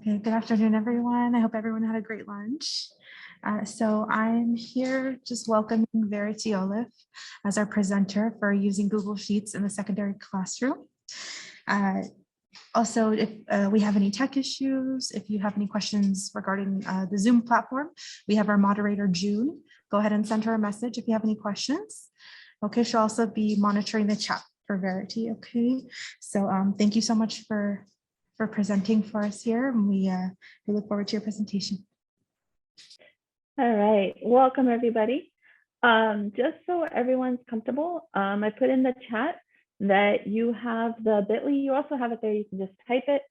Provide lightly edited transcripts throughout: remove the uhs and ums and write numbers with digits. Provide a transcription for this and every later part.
Okay, good afternoon, everyone. I hope everyone had a great lunch. So I'm here just welcoming Verity Olive as our presenter for using Google Sheets in the secondary classroom. Also, if we have any tech issues, if you have any questions regarding the Zoom platform, we have our moderator, June. Go ahead and send her a message if you have any questions. Okay, she'll also be monitoring the chat for Verity. Okay, so thank you so much for presenting for us here. And we look forward to your presentation. All right, welcome everybody. Just so everyone's comfortable, I put in the chat that you have the bit.ly, you also have it there, you can just type it.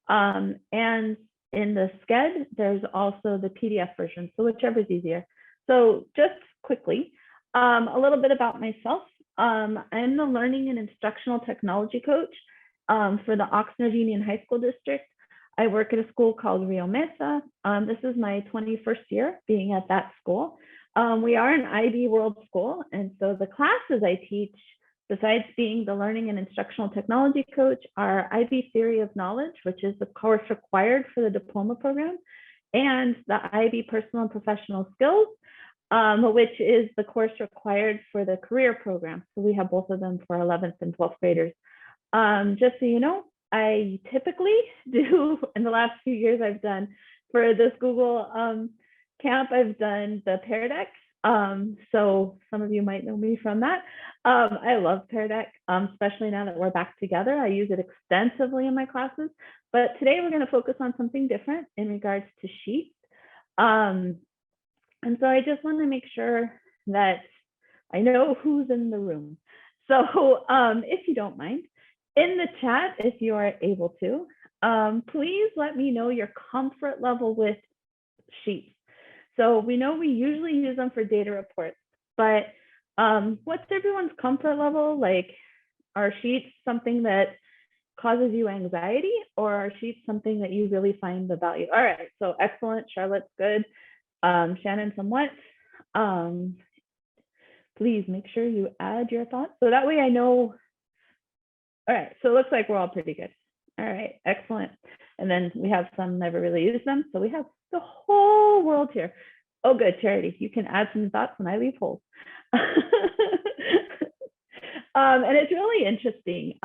And in the Sched, there's also the PDF version, so whichever is easier. So just quickly, a little bit about myself. I'm the Learning and Instructional Technology Coach for the Oxnard Union High School District. I work at a school called Rio Mesa. This is my 21st year being at that school. We are an IB World School, and so the classes I teach, besides being the Learning and Instructional Technology Coach, are IB Theory of Knowledge, which is the course required for the diploma program, and the IB Personal and Professional Skills, which is the course required for the career program. So we have both of them for 11th and 12th graders. Just so you know, I typically do, in the last few years I've done, for this Google camp, I've done the Pear Deck. So some of you might know me from that. I love Pear Deck, especially now that we're back together. I use it extensively in my classes, but today we're going to focus on something different in regards to Sheets. And so I just want to make sure that I know who's in the room. So if you don't mind, in the chat, if you are able to, please let me know your comfort level with Sheets. So we know we usually use them for data reports, but what's everyone's comfort level? Like, are Sheets something that causes you anxiety, or are Sheets something that you really find the value? All right, so excellent. Charlotte's good. Shannon, somewhat. Please make sure you add your thoughts so that way I know. All right, so it looks like we're all pretty good. All right, excellent. And then we have some never really use them. So we have the whole world here. Oh, good, Charity. You can add some thoughts when I leave holes. And it's really interesting.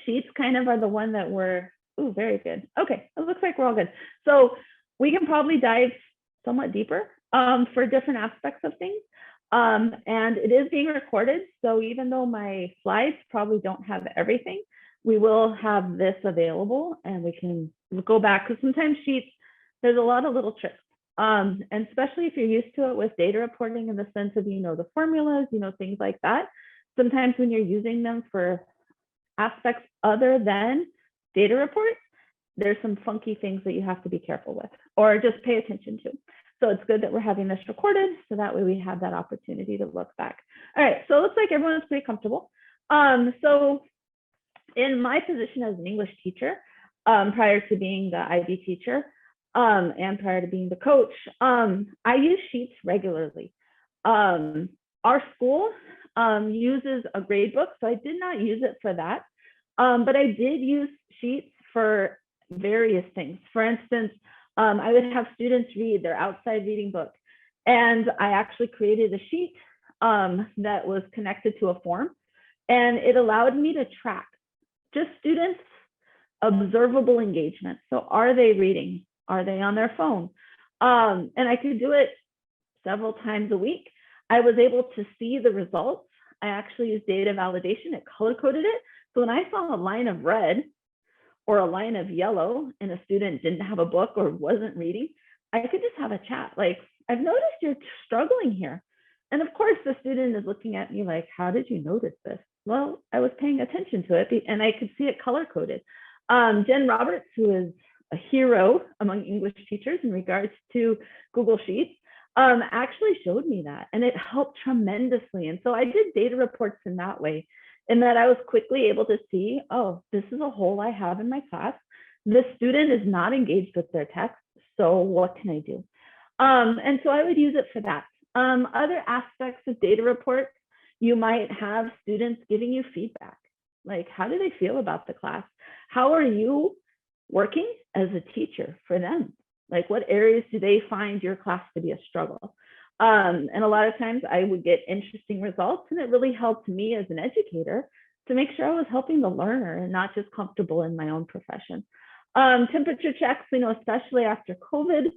Sheets kind of are the one that we're, oh, very good. Okay, it looks like we're all good. So we can probably dive somewhat deeper for different aspects of things. And it is being recorded. So even though my slides probably don't have everything, we will have this available and we can go back, because sometimes Sheets, there's a lot of little tricks. And especially if you're used to it with data reporting in the sense of, the formulas, things like that. Sometimes when you're using them for aspects other than data reports, there's some funky things that you have to be careful with or just pay attention to. So it's good that we're having this recorded, so that way we have that opportunity to look back. All right, so it looks like everyone's pretty comfortable. So in my position as an English teacher, prior to being the IB teacher, and prior to being the coach, I use Sheets regularly. Our school uses a grade book, so I did not use it for that, but I did use Sheets for various things. For instance, I would have students read their outside reading book, and I actually created a sheet that was connected to a form, and it allowed me to track just students' observable engagement. So are they reading? Are they on their phone? And I could do it several times a week. I was able to see the results. I actually used data validation. It color-coded it. So when I saw a line of red or a line of yellow and a student didn't have a book or wasn't reading, I could just have a chat. Like, I've noticed you're struggling here. And of course, the student is looking at me like, how did you notice this? Well, I was paying attention to it and I could see it color-coded. Jen Roberts, who is a hero among English teachers in regards to Google Sheets, actually showed me that, and it helped tremendously. And so I did data reports in that way, in that I was quickly able to see, oh, this is a hole I have in my class. The student is not engaged with their text, so what can I do? And so I would use it for that. Other aspects of data reports, you might have students giving you feedback. Like, how do they feel about the class? How are you working as a teacher for them. Like, what areas do they find your class to be a struggle? And a lot of times I would get interesting results, and it really helped me as an educator to make sure I was helping the learner and not just comfortable in my own profession. Temperature checks, especially after COVID,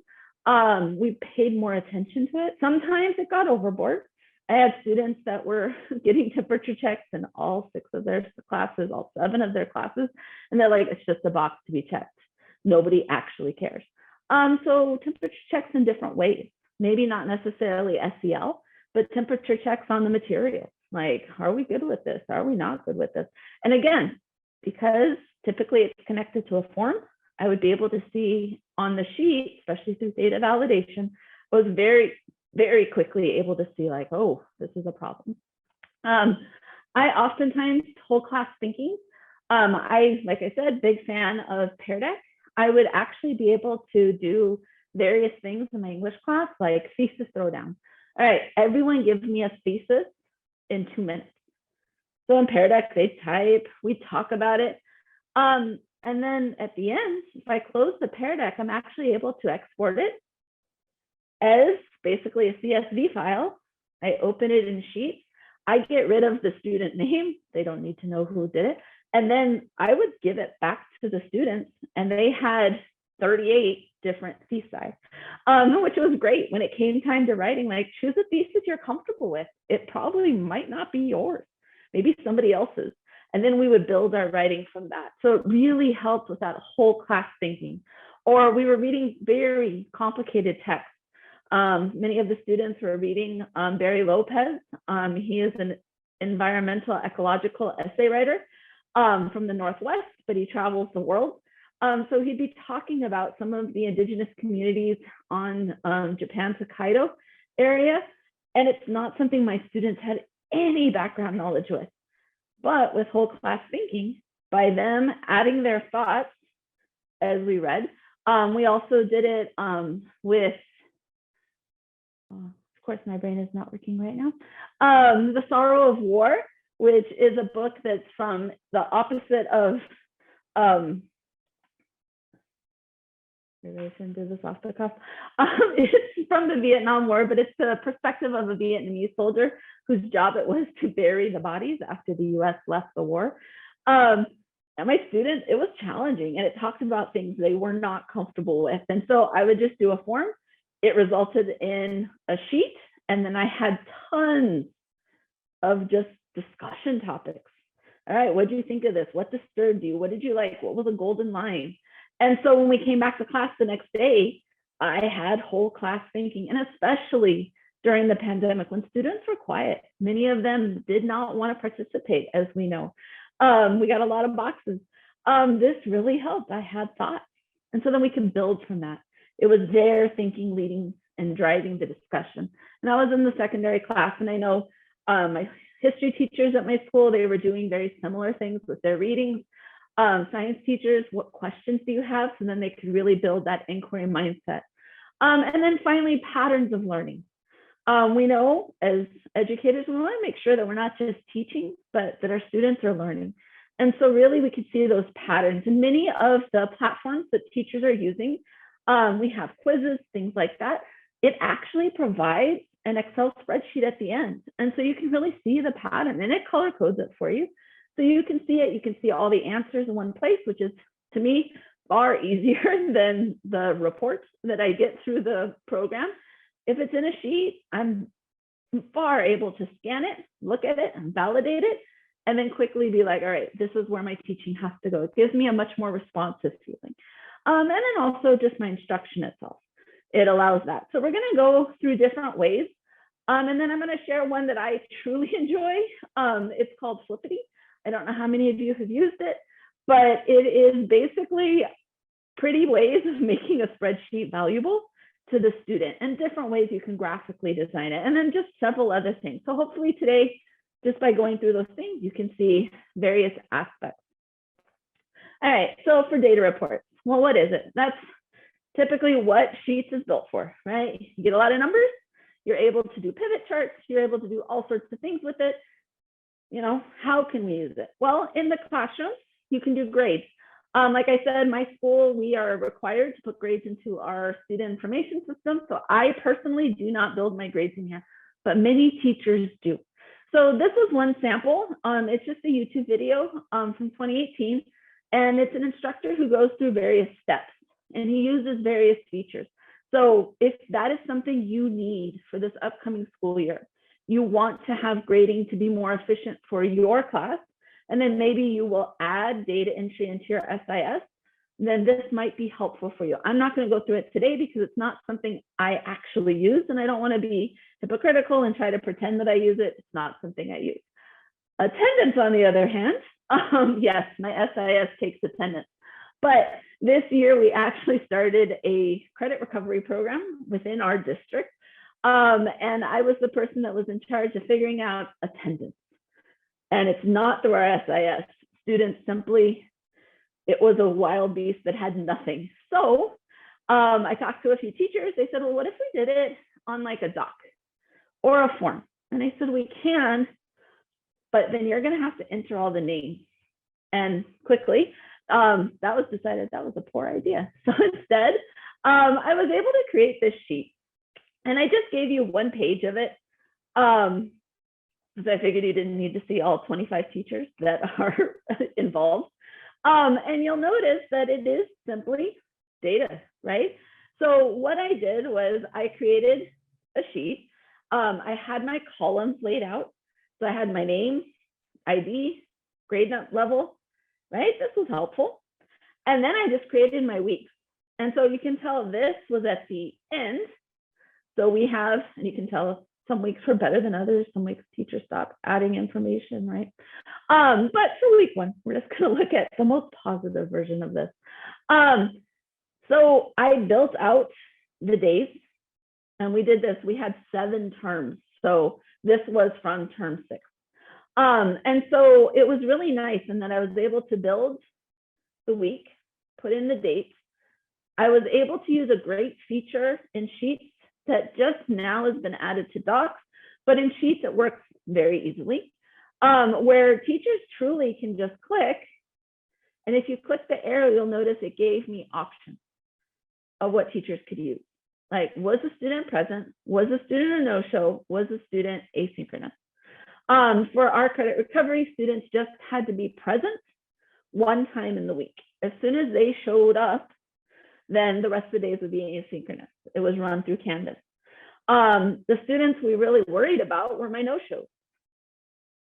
we paid more attention to it. Sometimes it got overboard. I had students that were getting temperature checks in all 6 of their classes, all 7 of their classes, and they're like, it's just a box to be checked. Nobody actually cares. So temperature checks in different ways, maybe not necessarily SEL, but temperature checks on the material. Like, are we good with this? Are we not good with this? And again, because typically it's connected to a form, I would be able to see on the sheet, especially through data validation, I was very, very quickly able to see like, oh, this is a problem. I oftentimes whole class thinking. Like I said, big fan of Pear Deck. I would actually be able to do various things in my English class, like thesis throwdown. All right, everyone gives me a thesis in 2 minutes. So in Pear Deck, they type, we talk about it. And then at the end, if I close the Pear Deck, I'm actually able to export it as basically a CSV file. I open it in Sheets. I get rid of the student name. They don't need to know who did it. And then I would give it back to the students, and they had 38 different theses, which was great. When it came time to writing, like, choose a thesis you're comfortable with. It probably might not be yours, maybe somebody else's. And then we would build our writing from that. So it really helped with that whole class thinking. Or we were reading very complicated text. Many of the students were reading Barry Lopez. He is an environmental ecological essay writer from the Northwest, but he travels the world. So he'd be talking about some of the indigenous communities on Japan's Hokkaido area. And it's not something my students had any background knowledge with. But with whole class thinking, by them adding their thoughts as we read, we also did it with, of course, my brain is not working right now, The Sorrow of War, which is a book that's from the opposite of, do this off the cuff. It's from the Vietnam War, but it's the perspective of a Vietnamese soldier whose job it was to bury the bodies after the US left the war. And my students, it was challenging, and it talked about things they were not comfortable with. And so I would just do a form. It resulted in a sheet, and then I had tons of just discussion topics. All right, what do you think of this? What disturbed you? What did you like? What was a golden line? And so when we came back to class the next day, I had whole class thinking, and especially during the pandemic when students were quiet, many of them did not want to participate, as we know. We got a lot of boxes. This really helped. I had thoughts. And so then we can build from that. It was their thinking leading and driving the discussion. And I was in the secondary class, and I know my history teachers at my school, they were doing very similar things with their readings. Science teachers, what questions do you have? So then they could really build that inquiry mindset. And then finally, patterns of learning. We know as educators, we want to make sure that we're not just teaching, but that our students are learning. And so really we could see those patterns. And many of the platforms that teachers are using, we have quizzes, things like that. It actually provides an Excel spreadsheet at the end. And so you can really see the pattern, and it color codes it for you. So you can see it, you can see all the answers in one place, which is, to me, far easier than the reports that I get through the program. If it's in a sheet, I'm far able to scan it, look at it, and validate it, and then quickly be like, all right, this is where my teaching has to go. It gives me a much more responsive feeling. And then also just my instruction itself. It allows that. So we're going to go through different ways. And then I'm going to share one that I truly enjoy. It's called Flippity. I don't know how many of you have used it, but it is basically pretty ways of making a spreadsheet valuable to the student, and different ways you can graphically design it, and then just several other things. So hopefully today, just by going through those things, you can see various aspects. All right, so for data reports, well, what is it? That's typically what Sheets is built for, right? You get a lot of numbers, you're able to do pivot charts, you're able to do all sorts of things with it. You know, how can we use it? Well, in the classroom, you can do grades. Like I said, my school, we are required to put grades into our student information system. So I personally do not build my grades in here, but many teachers do. So this was one sample. It's just a YouTube video from 2018. And it's an instructor who goes through various steps and he uses various features. So if that is something you need for this upcoming school year, you want to have grading to be more efficient for your class, and then maybe you will add data entry into your SIS, then this might be helpful for you. I'm not going to go through it today because it's not something I actually use, and I don't want to be hypocritical and try to pretend that I use it. It's not something I use. Attendance, on the other hand, yes, my SIS takes attendance. But this year, we actually started a credit recovery program within our district. And I was the person that was in charge of figuring out attendance. And it's not through our SIS. Students simply, it was a wild beast that had nothing. So I talked to a few teachers. They said, well, what if we did it on like a doc or a form? And I said, we can, but then you're going to have to enter all the names. And quickly, that was decided that was a poor idea. So instead, I was able to create this sheet. And I just gave you one page of it. Because I figured you didn't need to see all 25 teachers that are involved. And you'll notice that it is simply data, right? So what I did was I created a sheet. I had my columns laid out. So I had my name, ID, grade level, right? This was helpful. And then I just created my weeks. And so you can tell this was at the end. So we have, and you can tell some weeks were better than others. Some weeks teachers stopped adding information, right? But for week one, we're just going to look at the most positive version of this. So I built out the days, and we did this. We had 7 terms. So this was from term 6. And so it was really nice. And then I was able to build the week, put in the dates. I was able to use a great feature in Sheets that just now has been added to Docs, but in Sheets it works very easily, where teachers truly can just click. And if you click the arrow, you'll notice it gave me options of what teachers could use. Like, was the student present? Was the student a no-show? Was the student asynchronous? For our credit recovery, students just had to be present one time in the week. As soon as they showed up, then the rest of the days would be asynchronous. It was run through Canvas. The students we really worried about were my no-shows.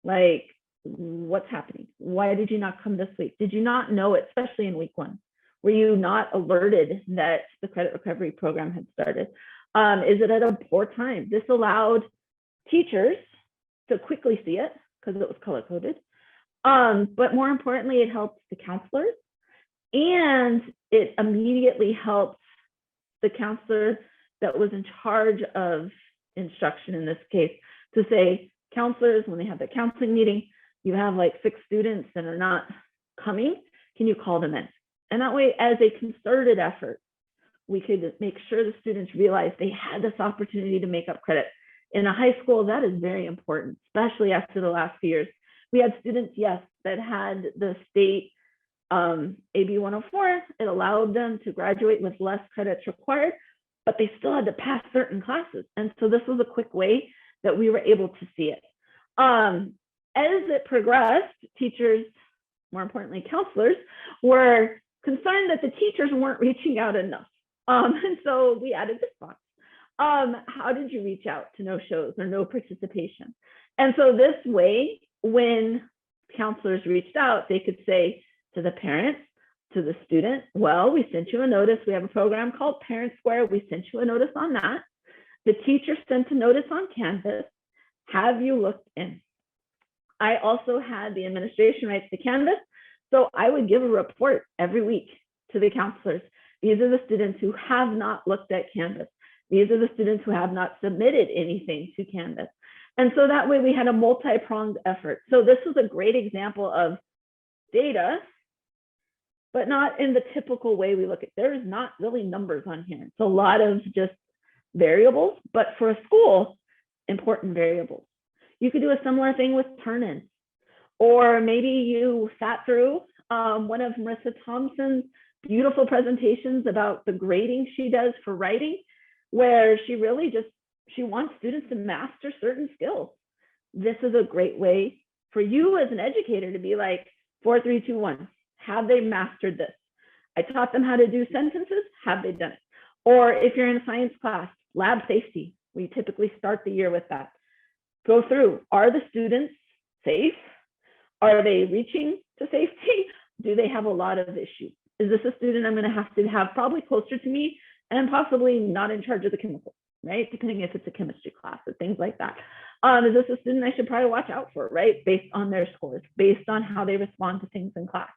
Like, what's happening? Why did you not come this week? Did you not know it, especially in week 1? Were you not alerted that the credit recovery program had started? Is it at a poor time? This allowed teachers to quickly see it because it was color-coded. But more importantly, it helped the counselors. And it immediately helped the counselor that was in charge of instruction in this case to say, counselors, when they have their counseling meeting, you have like 6 students that are not coming, can you call them in? And that way, as a concerted effort, we could make sure the students realized they had this opportunity to make up credit. In a high school, that is very important, especially after the last few years. We had students, yes, that had the state AB 104, it allowed them to graduate with less credits required, but they still had to pass certain classes. And so this was a quick way that we were able to see it. As it progressed, teachers, more importantly, counselors, were concerned that the teachers weren't reaching out enough. And so we added this box. How did you reach out to no shows or no participation? And so this way, when counselors reached out, they could say, to the parents, to the student, well, we sent you a notice. We have a program called Parent Square. We sent you a notice on that. The teacher sent a notice on Canvas. Have you looked in? I also had the administration rights to Canvas. So I would give a report every week to the counselors. These are the students who have not looked at Canvas. These are the students who have not submitted anything to Canvas. And so that way we had a multi-pronged effort. So this was a great example of data, but not in the typical way we look at. There's not really numbers on here. It's a lot of just variables, but for a school, important variables. You could do a similar thing with turn-ins, or maybe you sat through one of Marissa Thompson's beautiful presentations about the grading she does for writing, where she really she wants students to master certain skills. This is a great way for you as an educator to be like, 4, 3, 2, 1. Have they mastered this? I taught them how to do sentences. Have they done it? Or if you're in a science class, lab safety, we typically start the year with that. Go through, are the students safe? Are they reaching to safety? Do they have a lot of issues? Is this a student I'm going to have probably closer to me and possibly not in charge of the chemicals, right? Depending if it's a chemistry class or things like that. Is this a student I should probably watch out for, right? Based on their scores, based on how they respond to things in class.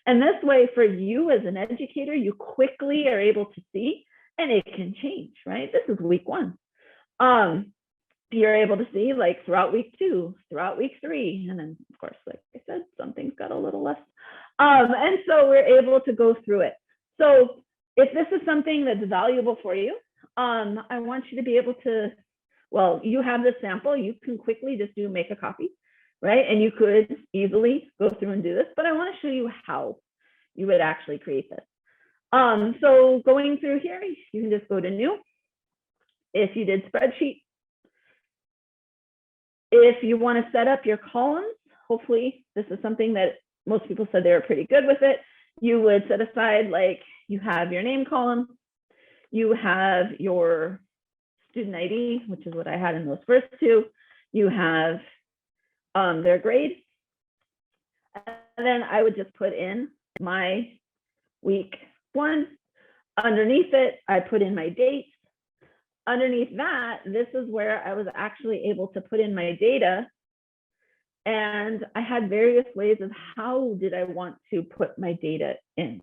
And this way for you as an educator, you quickly are able to see, and it can change, right? This is week 1. You're able to see like throughout week 2, throughout week 3, and then of course, like I said, some things got a little less. And so we're able to go through it. So if this is something that's valuable for you, I want you to be able to, well, you have this sample, you can quickly just make a copy, right? And you could easily go through and do this, but I want to show you how you would actually create this. So going through here, you can just go to new. If you did spreadsheet, if you want to set up your columns, hopefully this is something that most people said they were pretty good with it. You would set aside, like, you have your name column, you have your student ID, which is what I had in those first 2. You have their grade. And then I would just put in my week 1. Underneath it, I put in my dates. Underneath that, this is where I was actually able to put in my data. And I had various ways of how did I want to put my data in,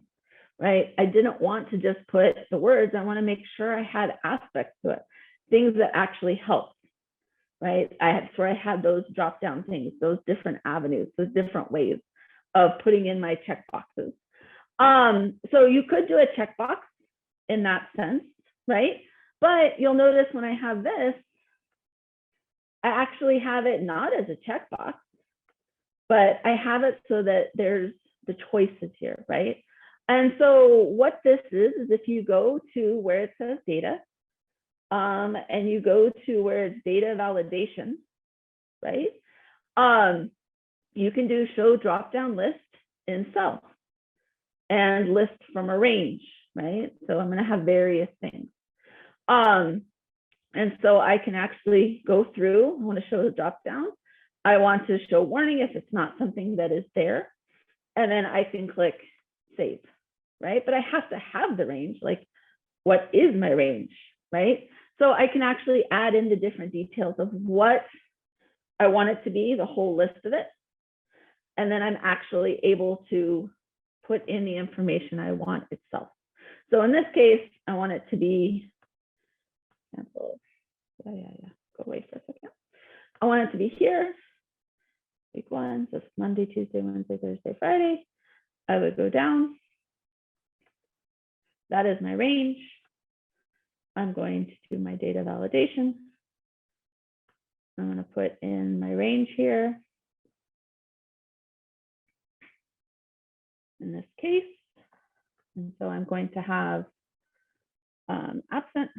right? I didn't want to just put the words. I want to make sure I had aspects to it, things that actually helped, right? I had those drop down things, those different avenues, those different ways of putting in my checkboxes. So you could do a checkbox in that sense, right? But you'll notice when I have this, I actually have it not as a checkbox, but I have it so that there's the choices here, right? And so what this is if you go to where it says data, and you go to where it's data validation, right? You can do show drop-down list in cell and list from a range, right? So I'm going to have various things. And so I can actually go through. I want to show the drop-down. I want to show warning if it's not something that is there. And then I can click save, right? But I have to have the range, like what is my range, right? So I can actually add in the different details of what I want it to be, the whole list of it. And then I'm actually able to put in the information I want itself. So in this case, I want it to be, go away for a second. I want it to be here, week 1, so Monday, Tuesday, Wednesday, Thursday, Friday. I would go down. That is my range. I'm going to do my data validation. I'm going to put in my range here. In this case, and so I'm going to have absent,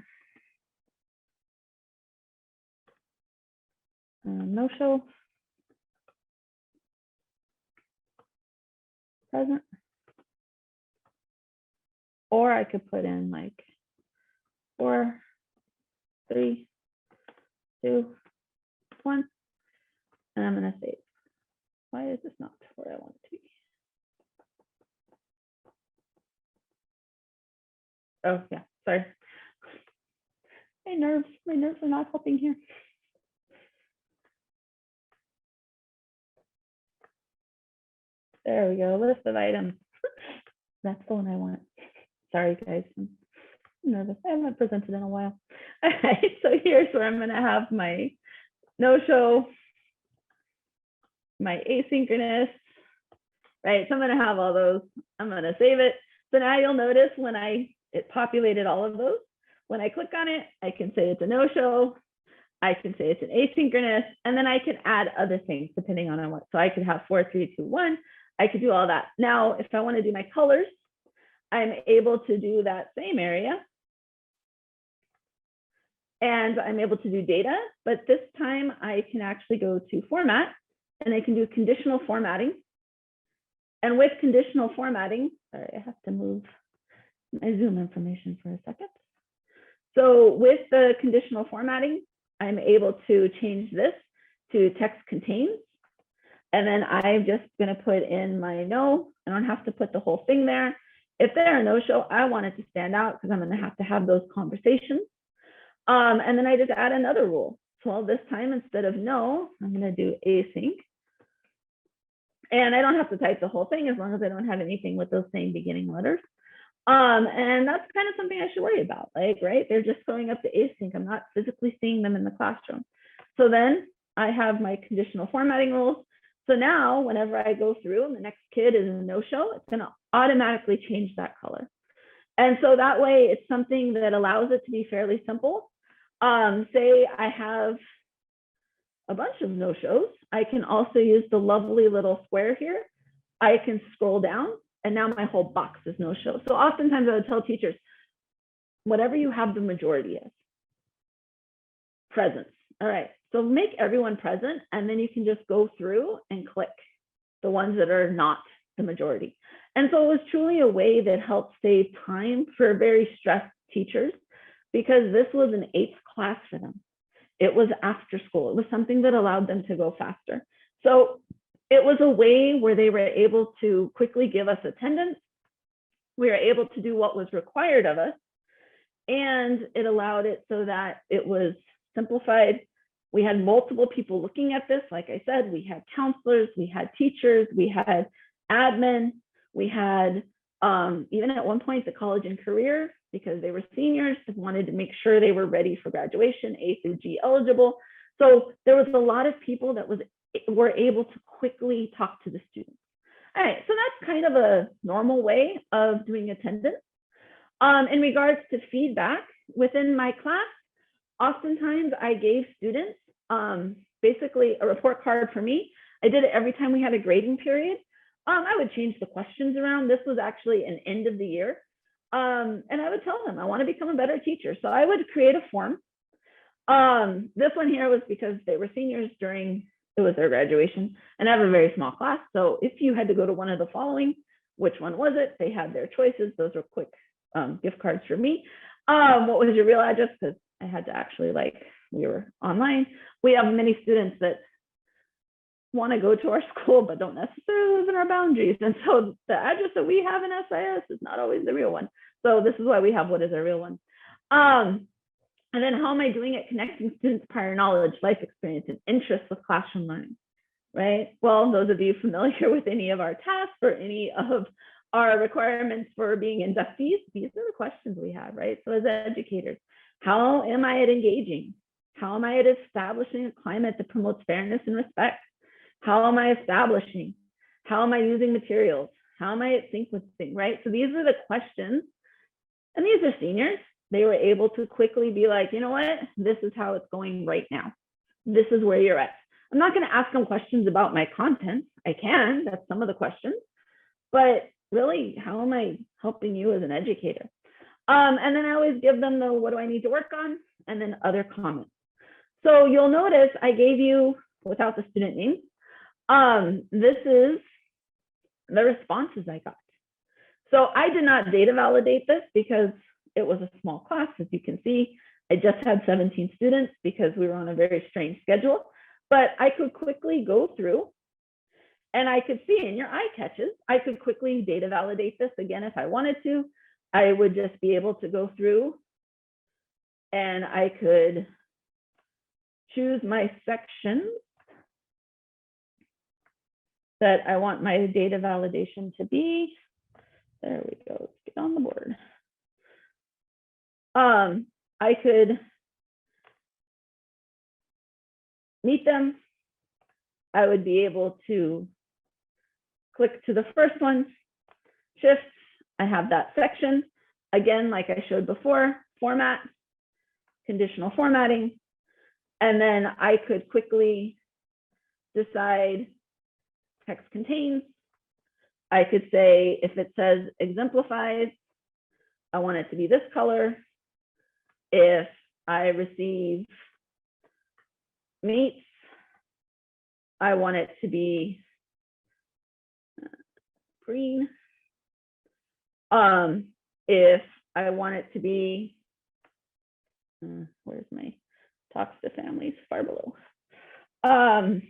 no show, present, or I could put in like 4, 3, 2, 1, and I'm going to save. Why is this not where I want it to be? Oh yeah, sorry. My nerves are not helping here. There we go, list of items. That's the one I want. Sorry guys, I'm nervous. I haven't presented in a while. All right, so here's where I'm gonna have my no-show, my asynchronous, right? So I'm gonna have all those. I'm gonna save it. So now you'll notice when it populated all of those. When I click on it, I can say it's a no-show. I can say it's an asynchronous, and then I can add other things depending on what. So I could have 4, 3, 2, 1. I could do all that. Now, if I want to do my colors, I'm able to do that same area. And I'm able to do data, but this time I can actually go to format and I can do conditional formatting. And with conditional formatting, sorry, I have to move my Zoom information for a second. So with the conditional formatting, I'm able to change this to text contains. And then I'm just going to put in my no. I don't have to put the whole thing there. If they're a no-show, I want it to stand out because I'm going to have those conversations. And then I just add another rule. So this time, instead of no, I'm going to do async. And I don't have to type the whole thing as long as I don't have anything with those same beginning letters. And that's kind of something I should worry about, like, right? They're just going up to async. I'm not physically seeing them in the classroom. So then I have my conditional formatting rules. So now whenever I go through and the next kid is a no-show, it's going to automatically change that color. And so that way it's something that allows it to be fairly simple. Say I have a bunch of no-shows. I can also use the lovely little square here. I can scroll down and now my whole box is no-show. So oftentimes I would tell teachers, whatever you have the majority of, presence. All right, so make everyone present and then you can just go through and click the ones that are not the majority. And so it was truly a way that helped save time for very stressed teachers because this was an 8th class for them. It was after school. It was something that allowed them to go faster. So it was a way where they were able to quickly give us attendance. We were able to do what was required of us. And it allowed it so that it was simplified. We had multiple people looking at this. Like I said, we had counselors, we had teachers, we had admin, we had even at one point the college and career, because they were seniors, wanted to make sure they were ready for graduation, A through G eligible. So there was a lot of people that were able to quickly talk to the students. All right, so that's kind of a normal way of doing attendance. In regards to feedback within my class, oftentimes I gave students basically a report card for me. I did it every time we had a grading period. I would change the questions around. This was actually an end of the year. And I would tell them, I want to become a better teacher. So I would create a form. This one here was because they were seniors it was their graduation, and I have a very small class. So if you had to go to one of the following, which one was it? They had their choices. Those were quick gift cards for me. What was your real address? Because I had to actually, we were online. We have many students that want to go to our school, but don't necessarily live in our boundaries. And so the address that we have in SIS is not always the real one. So this is why we have what is our real one. And then how am I doing it? Connecting students' prior knowledge, life experience, and interest with classroom learning, right? Well, those of you familiar with any of our tasks or any of our requirements for being inductees, these are the questions we have, right? So as educators, how am I at engaging? How am I at establishing a climate that promotes fairness and respect? How am I establishing? How am I using materials? How am I at sequencing, right? So these are the questions, and these are seniors. They were able to quickly be like, you know what? This is how it's going right now. This is where you're at. I'm not going to ask them questions about my content. I can, that's some of the questions, but really, how am I helping you as an educator? And then I always give them the, what do I need to work on? And then other comments. So you'll notice I gave you, without the student name, this is the responses I got. So I did not data validate this because it was a small class. As you can see, I just had 17 students because we were on a very strange schedule, but I could quickly go through and I could see in your eye catches, I could quickly data validate this again if I wanted to. I would just be able to go through and I could choose my sections that I want my data validation to be. There we go, let's get on the board. I could meet them. I would be able to click to the first one, shifts. I have that section. Again, like I showed before, format, conditional formatting. And then I could quickly decide text contains. I could say, if it says exemplifies, I want it to be this color. If I receive meets, I want it to be green. If I want it to be, where's my talks to families, far below. I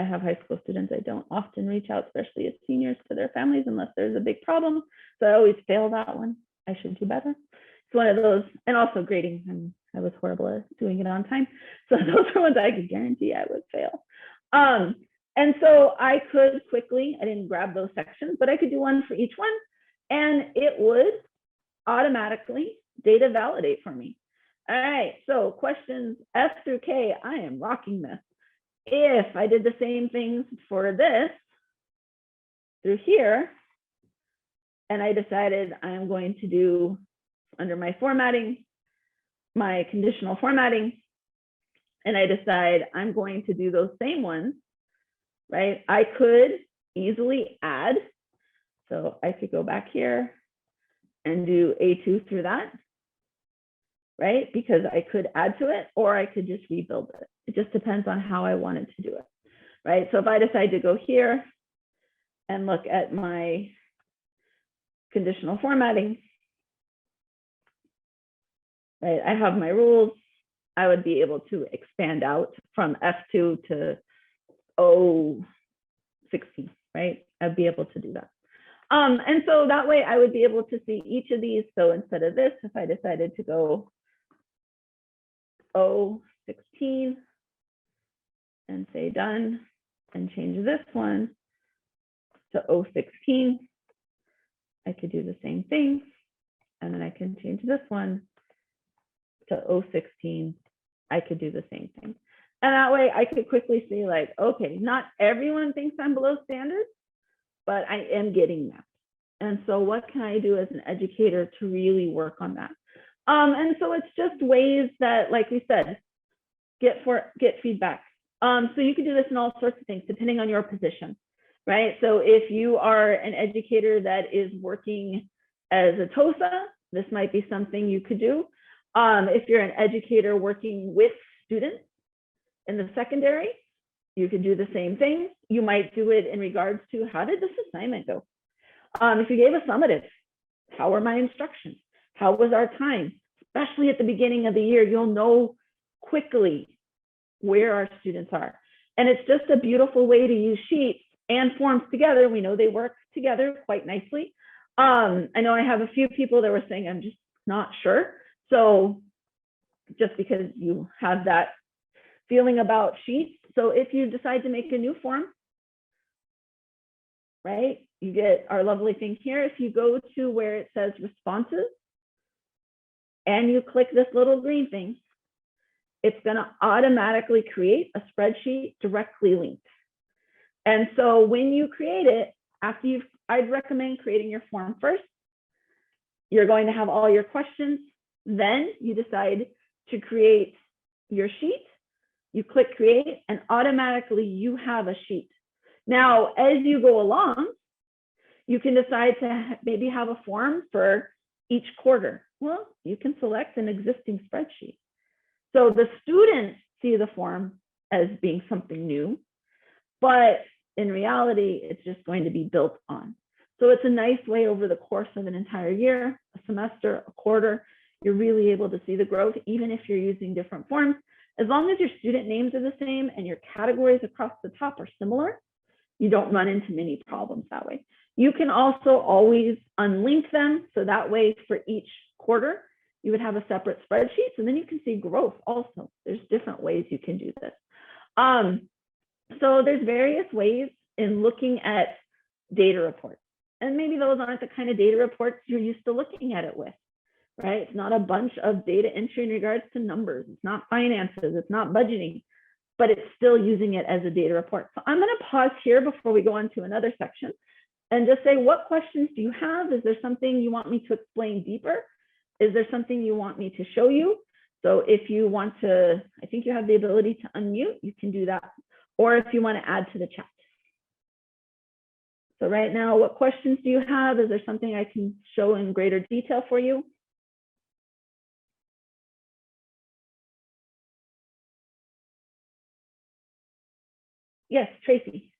have high school students. I don't often reach out, especially as seniors, to their families unless there's a big problem. So I always fail that one. I should do better. It's one of those, and also grading. I was horrible at doing it on time. So those are ones I could guarantee I would fail. And so I could quickly, I didn't grab those sections, but I could do one for each one, and it would automatically data validate for me. All right, so questions F through K, I am rocking this. If I did the same things for this through here, and I decided I'm going to do under my formatting, my conditional formatting, and I decide I'm going to do those same ones, right? I could easily add. So I could go back here and do A2 through that, right? Because I could add to it, or I could just rebuild it. It just depends on how I wanted to do it, right? So if I decide to go here and look at my conditional formatting, right? I have my rules. I would be able to expand out from F2 to O16, right? I'd be able to do that. And so that way I would be able to see each of these. So instead of this, if I decided to go O16 and say done and change this one to O16, I could do the same thing. And then I can change this one to O16. I could do the same thing. And that way I could quickly see, like, okay, not everyone thinks I'm below standards, but I am getting that. And so what can I do as an educator to really work on that? And so it's just ways that, like we said, get feedback. So you can do this in all sorts of things, depending on your position, right? So if you are an educator that is working as a TOSA, this might be something you could do. If you're an educator working with students in the secondary, you could do the same thing. You might do it in regards to, how did this assignment go? If you gave a summative, how were my instructions? How was our time? Especially at the beginning of the year, you'll know quickly where our students are. And it's just a beautiful way to use sheets and forms together. We know they work together quite nicely. I know I have a few people that were saying, I'm just not sure. So just because you have that feeling about sheets. So if you decide to make a new form, right, you get our lovely thing here. If you go to where it says responses and you click this little green thing, it's going to automatically create a spreadsheet directly linked. And so when you create it, after I'd recommend creating your form first. You're going to have all your questions. Then you decide to create your sheet. You click create, and automatically you have a sheet. Now, as you go along, you can decide to maybe have a form for each quarter. Well, you can select an existing spreadsheet. So the students see the form as being something new, but in reality, it's just going to be built on. So it's a nice way over the course of an entire year, a semester, a quarter, you're really able to see the growth, even if you're using different forms. As long as your student names are the same and your categories across the top are similar, you don't run into many problems that way. You can also always unlink them. So that way for each quarter, you would have a separate spreadsheet. So then you can see growth also. There's different ways you can do this. So there's various ways in looking at data reports. And maybe those aren't the kind of data reports you're used to looking at it with, right? It's not a bunch of data entry in regards to numbers. It's not finances. It's not budgeting, but it's still using it as a data report. So I'm going to pause here before we go on to another section and just say, what questions do you have? Is there something you want me to explain deeper? Is there something you want me to show you? So if you want to, I think you have the ability to unmute, you can do that. Or if you want to add to the chat. So right now, what questions do you have? Is there something I can show in greater detail for you? Yes, Tracy.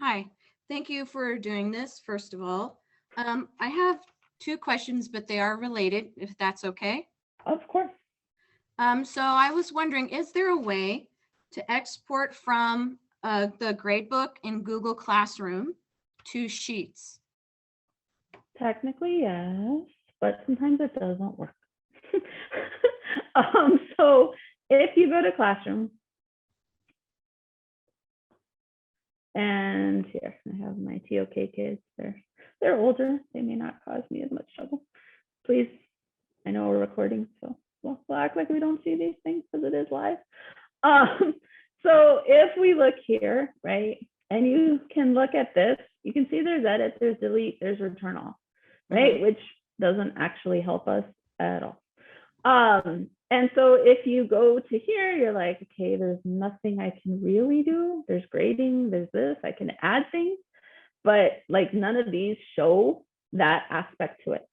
Hi, thank you for doing this, first of all. I have two questions, but they are related, if that's okay. Of course. So I was wondering, is there a way to export from the gradebook in Google Classroom to Sheets? Technically, yes, but sometimes it doesn't work. So if you go to Classroom, and here I have my TOK kids. They're older. They may not cause me as much trouble. Please, I know we're recording, so we'll act like we don't see these things because it is live. So if we look here, right, and you can look at this, you can see there's edit, there's delete, there's return all, right, which doesn't actually help us at all. And so if you go to here, you're like, okay, there's nothing I can really do. There's grading, there's this, I can add things, but like none of these show that aspect to it.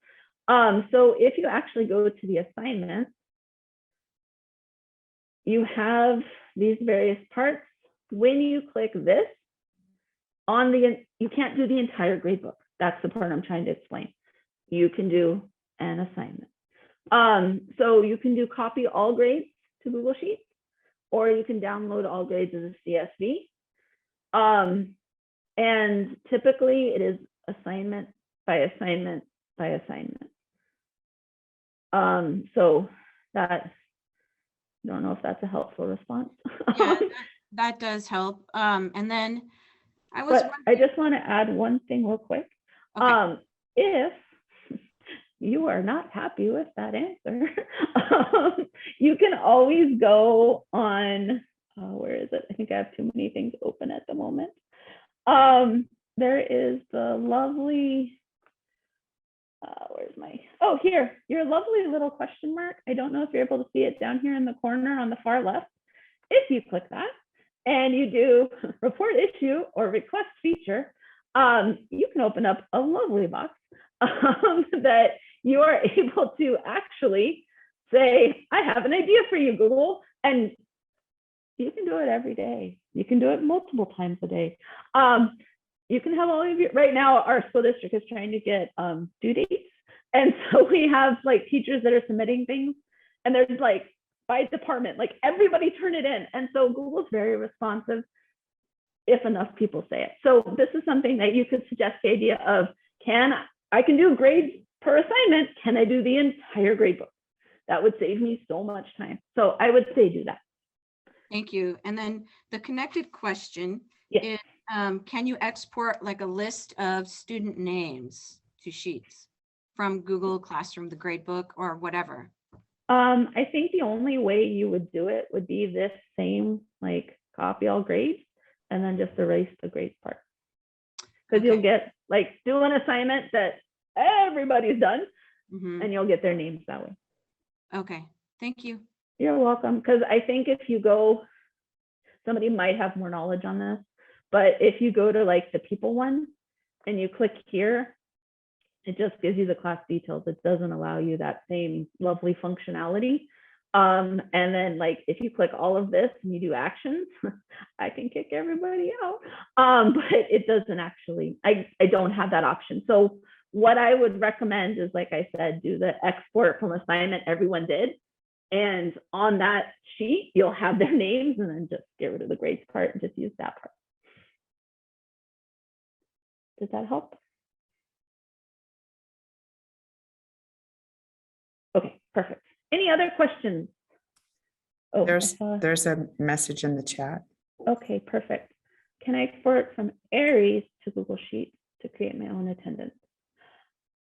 So if you actually go to the assignment, you have these various parts. When you click this on you can't do the entire gradebook. That's the part I'm trying to explain. You can do an assignment. So you can do copy all grades to Google Sheets, or you can download all grades as a CSV. And typically it is assignment by assignment by assignment. So that, I don't know if that's a helpful response. Yeah, that does help. And then I just want to add one thing real quick. Okay. If you are not happy with that answer, you can always go on, where is it? I think I have too many things open at the moment. There is the lovely, where's my, oh, here, your lovely little question mark. I don't know if you're able to see it down here in the corner on the far left. If you click that and you do report issue or request feature, you can open up a lovely box that you are able to actually say, I have an idea for you, Google. And you can do it every day. You can do it multiple times a day. You can have all of your, right now, our school district is trying to get due dates. And so we have like teachers that are submitting things, and there's like by department, like everybody turn it in. And so Google's very responsive if enough people say it. So this is something that you could suggest, the idea of, I can do grades per assignment. Can I do the entire grade book? That would save me so much time. So I would say do that. Thank you. And then the connected question Yes. is, can you export like a list of student names to Sheets from Google Classroom, the gradebook, or whatever? I think the only way you would do it would be this same, like copy all grades and then just erase the grades part. Because you'll get like do an assignment that everybody's done, and you'll get their names that way. Okay, thank you. You're welcome. Because I think if you go, somebody might have more knowledge on this, but if you go to like the people one and you click here, it just gives you the class details. It doesn't allow you that same lovely functionality. And then like if you click all of this and you do actions, I can kick everybody out. But it doesn't actually, I don't have that option. So what I would recommend is, like I said, do the export from assignment everyone did. And on that sheet, you'll have their names, and then just get rid of the grades part and just use that part. Does that help? Okay, perfect. Any other questions? Oh, there's a message in the chat. Okay, perfect. Can I export from Aries to Google Sheets to create my own attendance?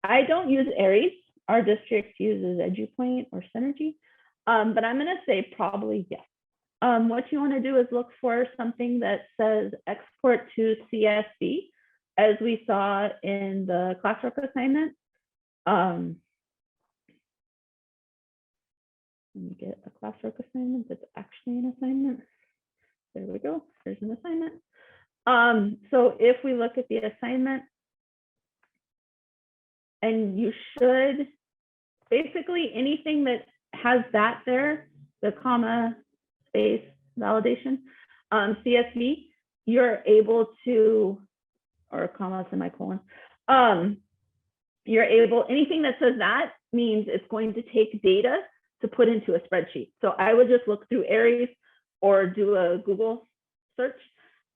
I don't use Aries. Our district uses EduPoint or Synergy, but I'm going to say probably yes. What you want to do is look for something that says export to CSV, as we saw in the classwork assignment. Let me get a classwork assignment that's actually an assignment. There we go. There's an assignment. So if we look at the assignment, and you should, basically anything that has that there, the comma, space, validation, CSV, you're able to, or comma, semicolon, you're able, anything that says that means it's going to take data to put into a spreadsheet. So I would just look through Aries or do a Google search.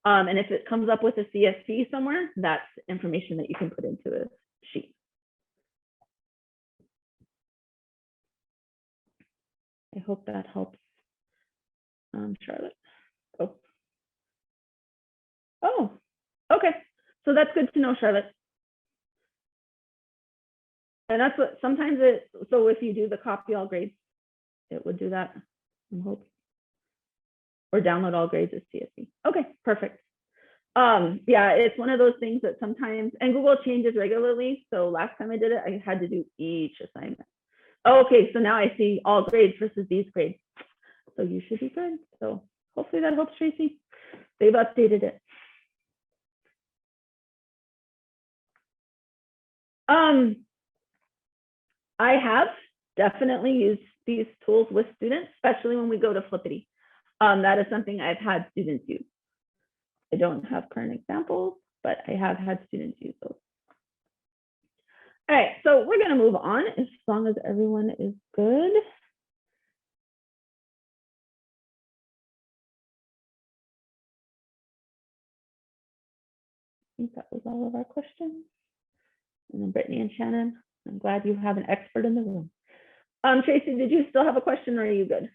And if it comes up with a CSV somewhere, that's information that you can put into a sheet. I hope that helps, Charlotte. Oh, okay. So that's good to know, Charlotte. And that's what sometimes it, so if you do the copy all grades, it would do that, I hope. Or download all grades as CSV. Okay, perfect. Yeah, it's one of those things that sometimes, and Google changes regularly. So last time I did it, I had to do each assignment. Okay, so now I see all grades versus these grades. So you should be good. So hopefully that helps, Tracy. They've updated it. I have definitely used these tools with students, especially when we go to Flippity. That is something I've had students use. I don't have current examples, but I have had students use those. All right, so we're going to move on as long as everyone is good. I think that was all of our questions. And then Brittany and Shannon, I'm glad you have an expert in the room. Tracy, did you still have a question or are you good?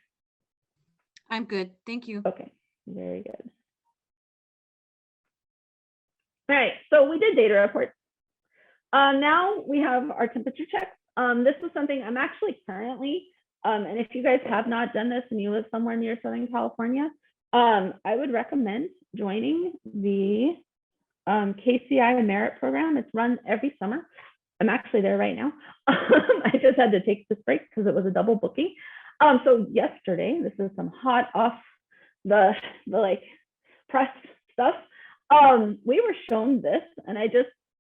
I'm good. Thank you. Okay, very good. All right, so we did data reports. Now we have our temperature checks. This was something I'm actually currently, and if you guys have not done this and you live somewhere near Southern California, I would recommend joining the KCI Merit Program. It's run every summer. I'm actually there right now. I just had to take this break because it was a double booking. So yesterday, this is some hot off the like press stuff. We were shown this, and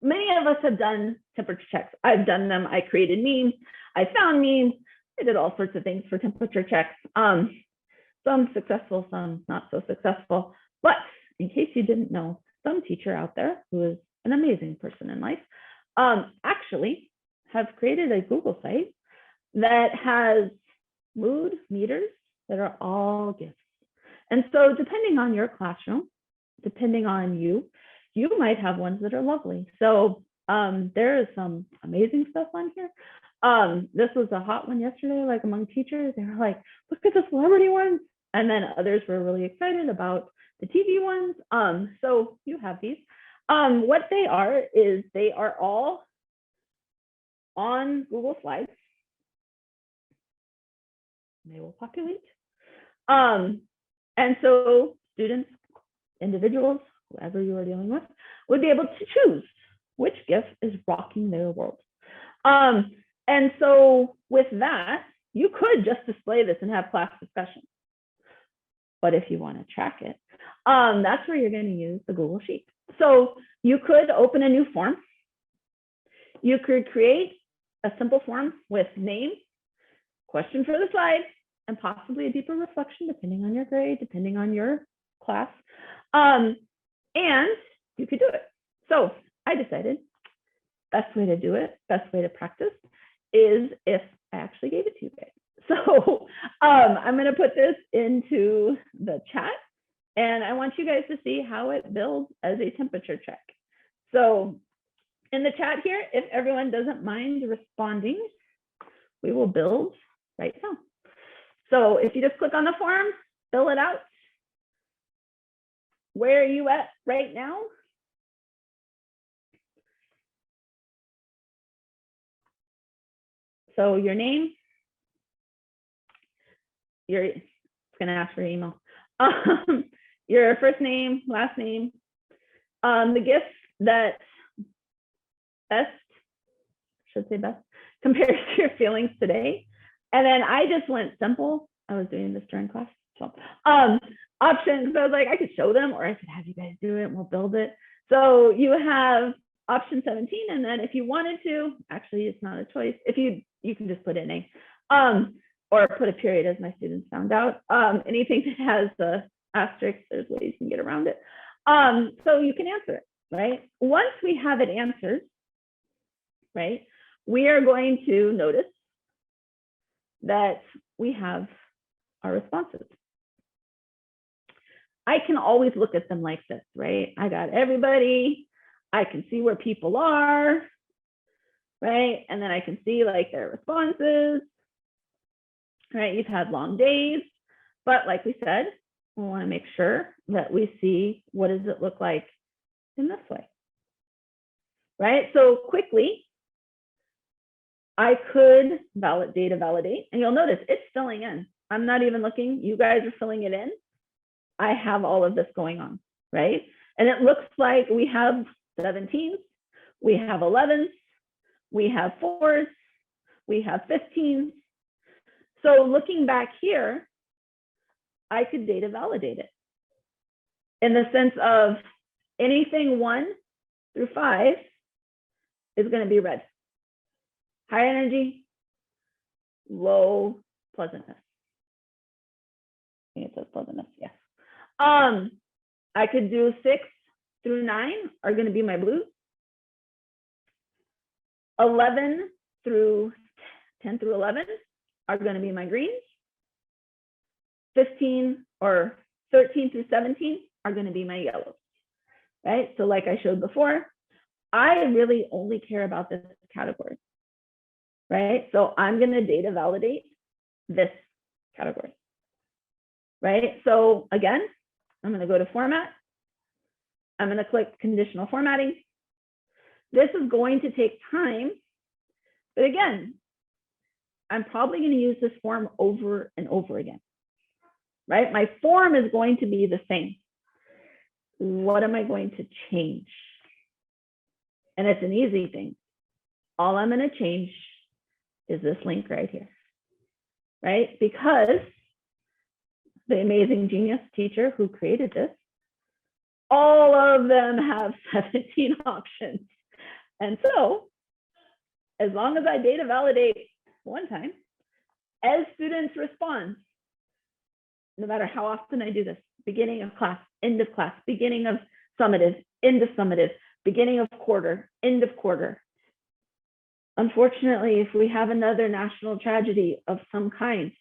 many of us have done temperature checks. I've done them. I created memes. I found memes. I did all sorts of things for temperature checks. Some successful, some not so successful. But in case you didn't know, some teacher out there who is an amazing person in life actually have created a Google site that has mood meters that are all gifts. And so depending on your classroom, depending on you might have ones that are lovely. So there is some amazing stuff on here. This was a hot one yesterday, like among teachers. They were like, look at the celebrity ones. And then others were really excited about the TV ones. So you have these. What they are is they are all on Google Slides. They will populate. And so students, individuals, whoever you are dealing with, would be able to choose which gift is rocking their world. And so with that, you could just display this and have class discussion. But if you want to track it, that's where you're going to use the Google Sheet. So you could open a new form. You could create a simple form with name, question for the slide, and possibly a deeper reflection, depending on your grade, depending on your class. And you could do it. So I decided best way to do it, best way to practice is if I actually gave it to you guys. So I'm going to put this into the chat, and I want you guys to see how it builds as a temperature check. So in the chat here, if everyone doesn't mind responding, we will build right now. So if you just click on the form, fill it out. Where are you at right now? So your name, it's going to ask for your email, your first name, last name, the gift that best compares to your feelings today. And then I just went simple. I was doing this during class. So options. So I was like, I could show them, or I could have you guys do it and we'll build it. So you have option 17, and then if you wanted to, actually it's not a choice. If you can just put in a, or put a period, as my students found out. Anything that has the asterisk, there's ways you can get around it. So you can answer it, right? Once we have it answered, right, we are going to notice that we have our responses. I can always look at them like this, right? I got everybody. I can see where people are, right? And then I can see like their responses, right? You've had long days, but like we said, we want to make sure that we see what does it look like in this way, right? So quickly, I could data validate, and you'll notice it's filling in. I'm not even looking, you guys are filling it in. I have all of this going on, right? And it looks like we have 17s, we have 11s, we have 4s, we have 15s. So looking back here, I could data validate it in the sense of anything 1 through 5 is going to be red. High energy, low pleasantness. I think it says pleasantness, yes. I could do 6 through 9 are going to be my blues. 11 through 10 through 11 are going to be my greens. 15 or 13 through 17 are going to be my yellows, right? So like I showed before, I really only care about this category, right? So I'm going to data validate this category, right? So again, I'm going to go to format. I'm going to click conditional formatting. This is going to take time, but again, I'm probably going to use this form over and over again, right? My form is going to be the same. What am I going to change? And it's an easy thing. All I'm going to change is this link right here, right? Because the amazing genius teacher who created this, all of them have 17 options. And so as long as I data validate one time, as students respond, no matter how often I do this, beginning of class, end of class, beginning of summative, end of summative, beginning of quarter, end of quarter. Unfortunately, if we have another national tragedy of some kind,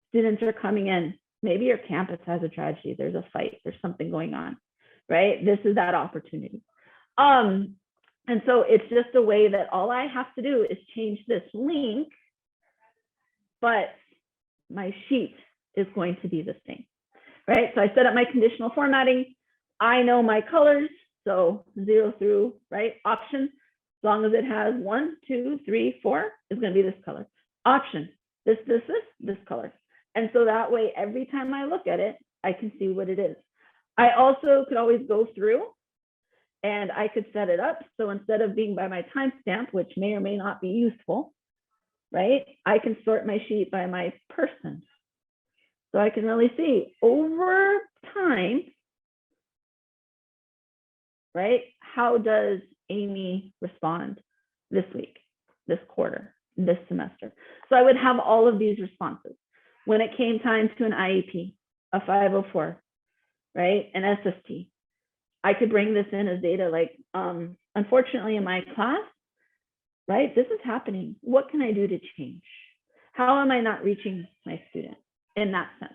students are coming in. Maybe your campus has a tragedy, there's a fight, there's something going on, right? This is that opportunity. And so it's just a way that all I have to do is change this link, but my sheet is going to be the same, right? So I set up my conditional formatting. I know my colors, so 0 through, right, option, as long as it has 1, 2, 3, 4, is going to be this color. Option, this color. And so that way, every time I look at it, I can see what it is. I also could always go through and I could set it up. So instead of being by my timestamp, which may or may not be useful, right? I can sort my sheet by my person. So I can really see over time, right? How does Amy respond this week, this quarter, this semester? So I would have all of these responses. When it came time to an IEP, a 504, right? An SST, I could bring this in as data like, unfortunately in my class, right? This is happening. What can I do to change? How am I not reaching my student in that sense,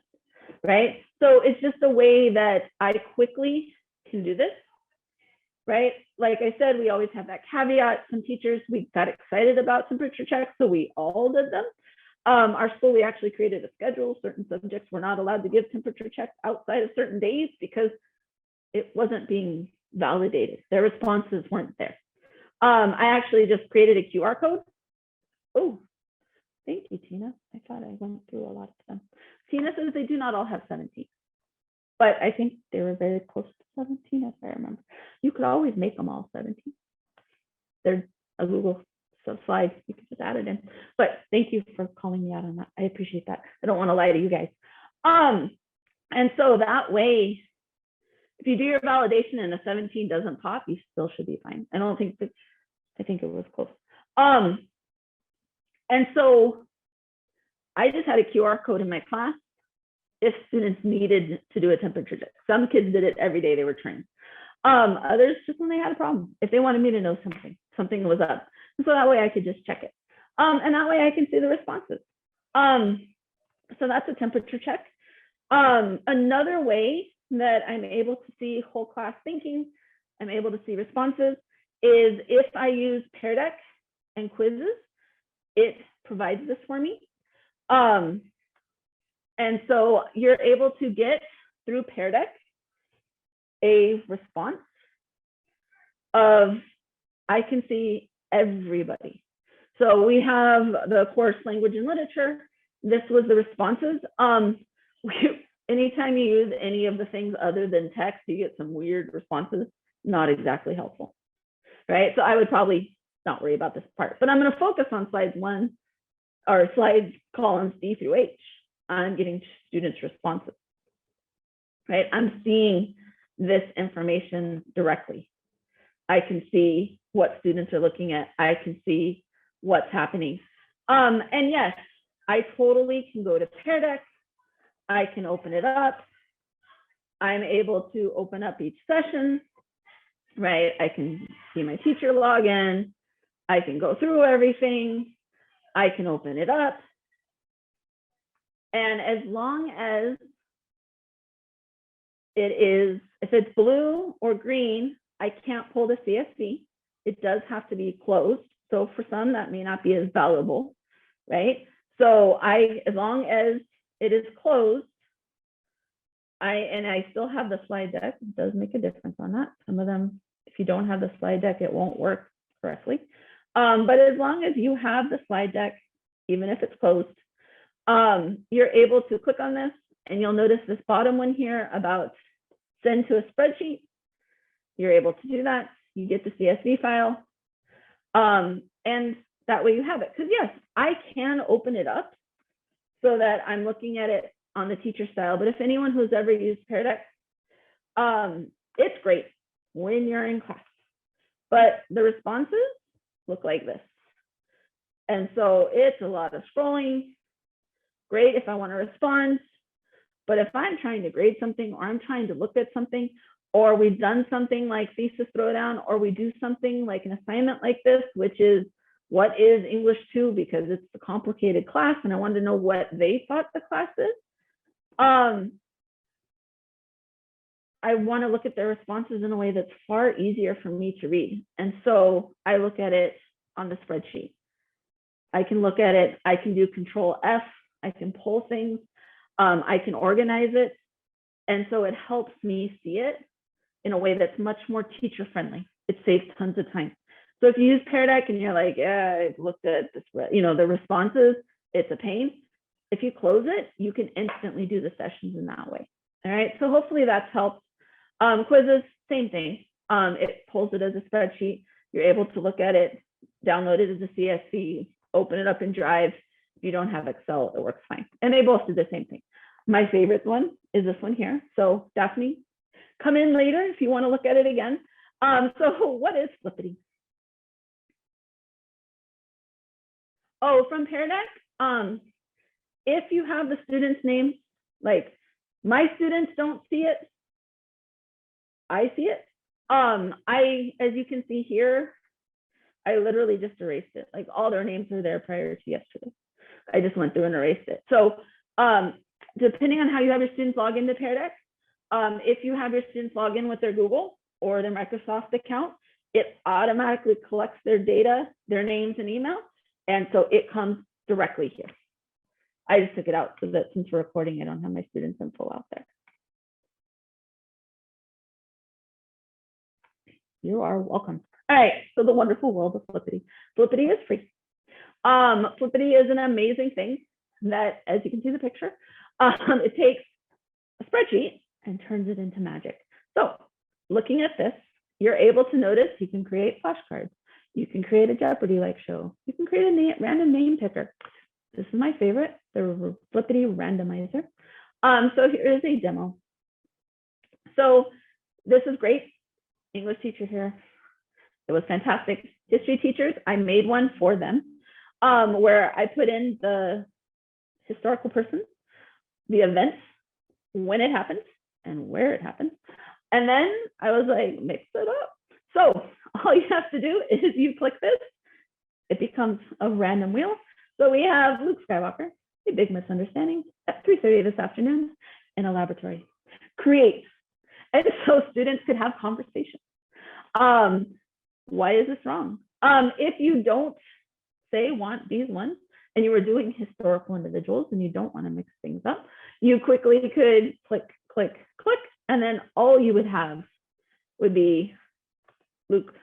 right? So it's just a way that I quickly can do this, right? Like I said, we always have that caveat. Some teachers, we got excited about temperature checks, so we all did them. Our school, we actually created a schedule. Certain subjects were not allowed to give temperature checks outside of certain days because it wasn't being validated. Their responses weren't there. I actually just created a QR code. Oh, thank you, Tina. I thought I went through a lot of them. Tina says they do not all have 17, but I think they were very close to 17, if I remember. You could always make them all 17. There's a Google slide, you can just add it in. But thank you for calling me out on that. I appreciate that. I don't want to lie to you guys. And so that way, if you do your validation and a 17 doesn't pop, you still should be fine. I think it was close. And so I just had a QR code in my class if students needed to do a temperature check. Some kids did it every day they were trained. Others just when they had a problem, if they wanted me to know something was up. And so that way I could just check it. And that way I can see the responses. So that's a temperature check. Another way that I'm able to see whole class thinking, I'm able to see responses, is if I use Pear Deck and quizzes, it provides this for me. And so you're able to get through Pear Deck a response of, I can see everybody. So we have the course language and literature. This was the responses. Anytime you use any of the things other than text, you get some weird responses, not exactly helpful, right? So I would probably not worry about this part, but I'm going to focus on slide columns D through H. I'm getting students' responses, right? I'm seeing this information directly. I can see what students are looking at. I can see what's happening. And yes, I totally can go to Pear Deck. I can open it up. I'm able to open up each session, right? I can see my teacher login. I can go through everything. I can open it up. And as long as if it's blue or green, I can't pull the CSV. It does have to be closed. So for some, that may not be as valuable, right? So as long as it is closed, I still have the slide deck. It does make a difference on that. Some of them, if you don't have the slide deck, it won't work correctly. But as long as you have the slide deck, even if it's closed, you're able to click on this, and you'll notice this bottom one here about send to a spreadsheet. You're able to do that. You get the CSV file. And that way you have it. Because yes, I can open it up so that I'm looking at it on the teacher style. But if anyone who's ever used Pear Deck, it's great when you're in class. But the responses look like this. And so it's a lot of scrolling. Great if I want to respond. But if I'm trying to grade something, or I'm trying to look at something, or we've done something like thesis throwdown, or we do something like an assignment like this, which is what is English 2, because it's a complicated class and I wanted to know what they thought the class is. I want to look at their responses in a way that's far easier for me to read. And so I look at it on the spreadsheet. I can look at it, I can do Control F, I can pull things, I can organize it. And so it helps me see it in a way that's much more teacher friendly. It saves tons of time. So if you use Pear Deck and you're like, yeah, I've looked at this, the responses, it's a pain. If you close it, you can instantly do the sessions in that way. All right, so hopefully that's helped. Quizzes, same thing. It pulls it as a spreadsheet. You're able to look at it, download it as a CSV, open it up in Drive. If you don't have Excel, it works fine. And they both do the same thing. My favorite one is this one here. So Daphne, come in later if you want to look at it again. So what is Flippity? Oh, from Pear Deck, if you have the student's name, like my students don't see it, I see it. As you can see here, I literally just erased it. Like all their names are there prior to yesterday. I just went through and erased it. So depending on how you have your students log into Pear Deck, if you have your students log in with their Google or their Microsoft account, it automatically collects their data, their names and email. And so it comes directly here. I just took it out so that since we're recording, I don't have my students' info out there. You are welcome. All right, so the wonderful world of Flippity. Flippity is free. Flippity is an amazing thing that, as you can see the picture, it takes a spreadsheet and turns it into magic. So looking at this, you're able to notice you can create flashcards. You can create a Jeopardy-like show. You can create a random name picker. This is my favorite, the Flippity randomizer. So here is a demo. So this is great. English teacher here. It was fantastic. History teachers, I made one for them where I put in the historical person, the events, when it happened, and where it happened. And then I was like, mix it up. So all you have to do is you click this, it becomes a random wheel. So we have Luke Skywalker, a big misunderstanding at 3:30 this afternoon in a laboratory. Create. And so students could have conversations. Why is this wrong? If you don't say want these ones and you were doing historical individuals and you don't want to mix things up, you quickly could click, click, click, and then all you would have would be Luke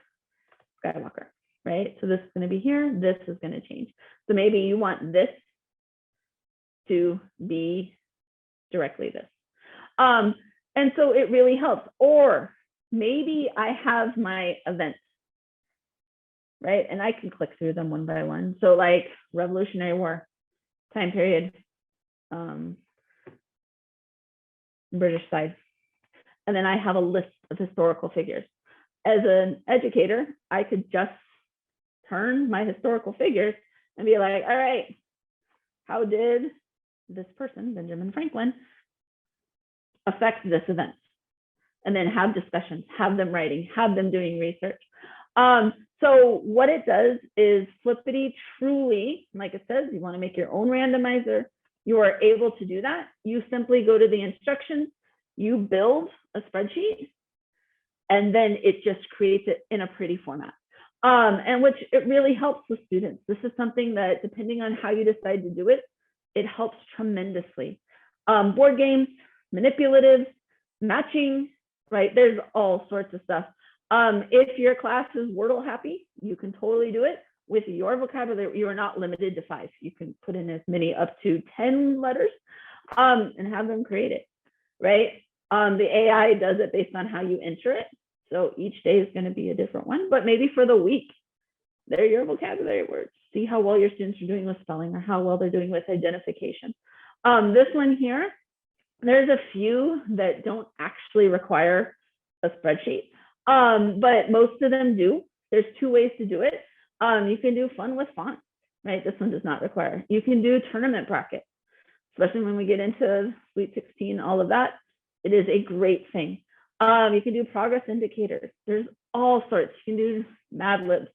Skywalker, right? So this is going to be here. This is going to change. So maybe you want this to be directly this. And so it really helps. Or maybe I have my events, right? And I can click through them one by one. So like Revolutionary War, time period, British side. And then I have a list of historical figures. As an educator, I could just turn my historical figures and be like, all right, how did this person, Benjamin Franklin, affect this event? And then have discussions, have them writing, have them doing research. So what it does is Flippity truly, like it says, you want to make your own randomizer, you are able to do that. You simply go to the instructions, you build a spreadsheet, and then it just creates it in a pretty format. And which it really helps with students. This is something that, depending on how you decide to do it, it helps tremendously. Board games, manipulative, matching, right? There's all sorts of stuff. If your class is Wordle happy, you can totally do it with your vocabulary. You are not limited to 5. You can put in as many up to 10 letters and have them create it, right? The AI does it based on how you enter it. So each day is going to be a different one, but maybe for the week, they're your vocabulary words. See how well your students are doing with spelling or how well they're doing with identification. This one here, there's a few that don't actually require a spreadsheet, but most of them do. There's 2 ways to do it. You can do fun with fonts, right? This one does not require. You can do tournament bracket, especially when we get into Sweet 16, all of that. It is a great thing. You can do progress indicators. There's all sorts. You can do Mad Libs,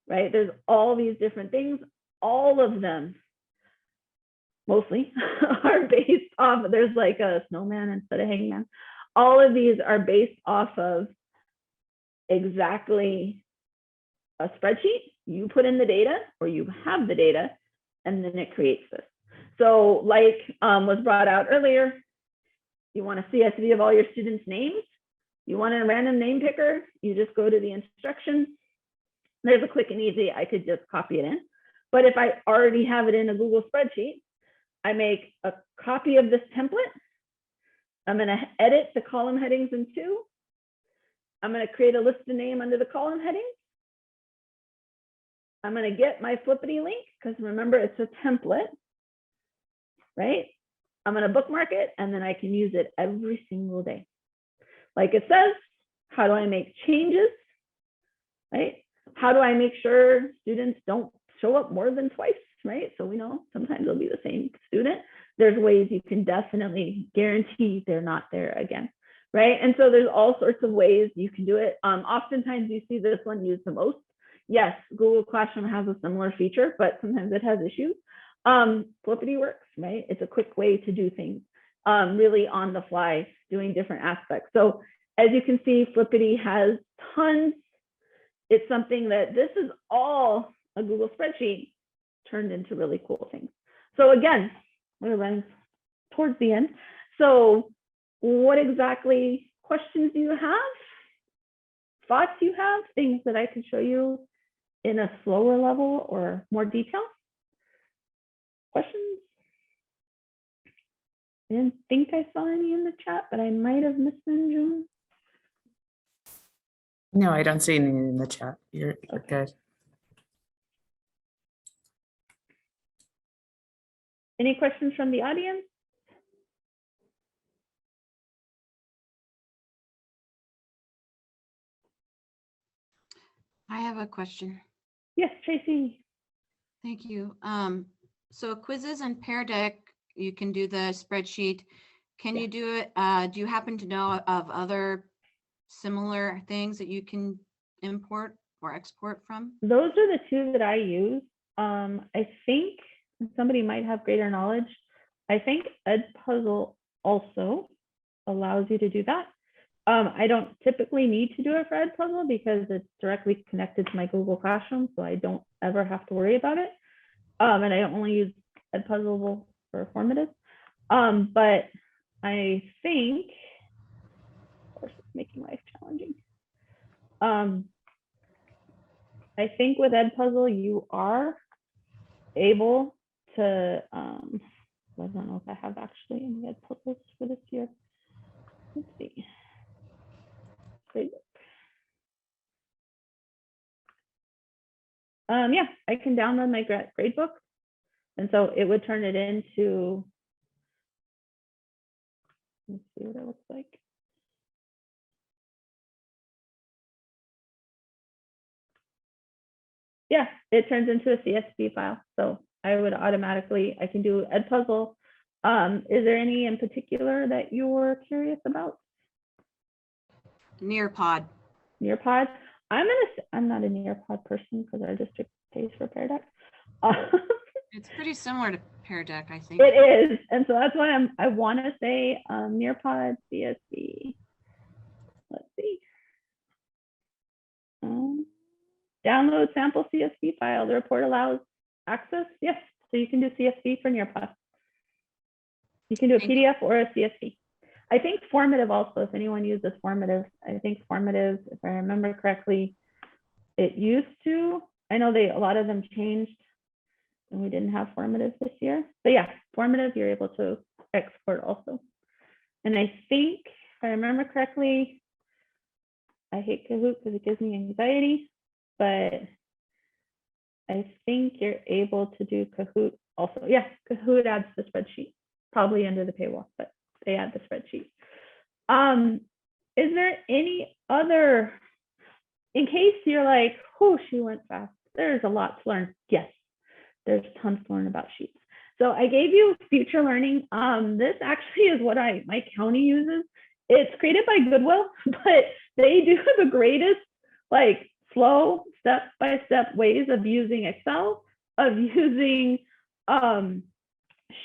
right? There's all these different things. All of them mostly are based off, there's like a snowman instead of hangman. All of these are based off of exactly a spreadsheet. You put in the data or you have the data and then it creates this. So like was brought out earlier, you want a CSV of all your students' names. You want a random name picker, you just go to the instructions. There's a quick and easy, I could just copy it in. But if I already have it in a Google spreadsheet, I make a copy of this template. I'm going to edit the column headings in 2. I'm going to create a list of name under the column headings. I'm going to get my Flippity link, because remember, it's a template, right? I'm going to bookmark it, and then I can use it every single day. Like it says, how do I make changes, right? How do I make sure students don't show up more than twice, right? So we know sometimes it'll be the same student. There's ways you can definitely guarantee they're not there again, right? And so there's all sorts of ways you can do it. Oftentimes you see this one used the most. Yes, Google Classroom has a similar feature, but sometimes it has issues. Flippity works, right? It's a quick way to do things, really on the fly, doing different aspects. So as you can see, Flippity has tons. It's something that this is all a Google spreadsheet turned into really cool things. So again, we're running towards the end. So what exactly questions do you have? Thoughts you have? Things that I could show you in a slower level or more detail? Questions? I didn't think I saw any in the chat, but I might have missed them, June. No, I don't see anything in the chat. You're good. Any questions from the audience? I have a question. Yes, Tracy. Thank you. So quizzes and Pear Deck, you can do the spreadsheet. Can you do it? Do you happen to know of other similar things that you can import or export from? Those are the two that I use. I think somebody might have greater knowledge. I think Edpuzzle also allows you to do that. I don't typically need to do it for Edpuzzle because it's directly connected to my Google Classroom, so I don't ever have to worry about it. And I only use Edpuzzle for formative. But I think, of course, it's making life challenging. I think with Edpuzzle, you are able to, I don't know if I have actually any Edpuzzles for this year. Let's see. Great. Yeah, I can download my gradebook. And so it would turn it into, let's see what it looks like. Yeah, it turns into a CSV file. So I would automatically, I can do Edpuzzle. Is there any in particular that you're curious about? Nearpod. Nearpod. I'm not a Nearpod person because our district pays for Pear Deck. It's pretty similar to Pear Deck, I think. It is, and so that's why I want to say Nearpod CSV. Let's see. Download sample CSV file. The report allows access. Yes, so you can do CSV for Nearpod. You can do a PDF or a CSV. I think formative also, if anyone uses formative, I think formative, if I remember correctly, it used to, I know a lot of them changed and we didn't have formative this year. But yeah, formative, you're able to export also. And I think, if I remember correctly, I hate Kahoot because it gives me anxiety, but I think you're able to do Kahoot also. Yeah, Kahoot adds the spreadsheet, probably under the paywall, but they add the spreadsheet. Is there any other, in case you're like, oh, she went fast, there's a lot to learn. Yes, there's tons to learn about sheets. So I gave you future learning. This actually is what my county uses. It's created by Goodwill, but they do the greatest, like, slow step-by-step ways of using Excel, of using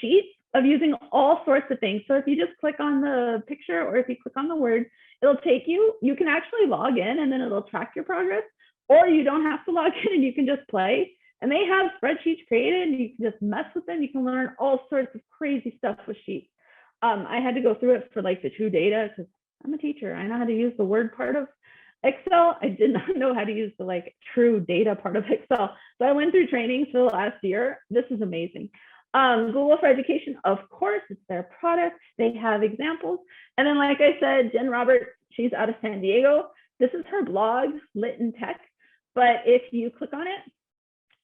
sheets, of using all sorts of things. So if you just click on the picture or if you click on the word, it'll take you, you can actually log in and then it'll track your progress, or you don't have to log in and you can just play. And they have spreadsheets created and you can just mess with them. You can learn all sorts of crazy stuff with sheets. I had to go through it for like the true data because I'm a teacher. I know how to use the word part of Excel. I did not know how to use the like true data part of Excel. So I went through trainings for the last year. This is amazing. Google for Education, of course, it's their product. They have examples. And then, like I said, Jen Roberts, she's out of San Diego. This is her blog, Lit in Tech. But if you click on it,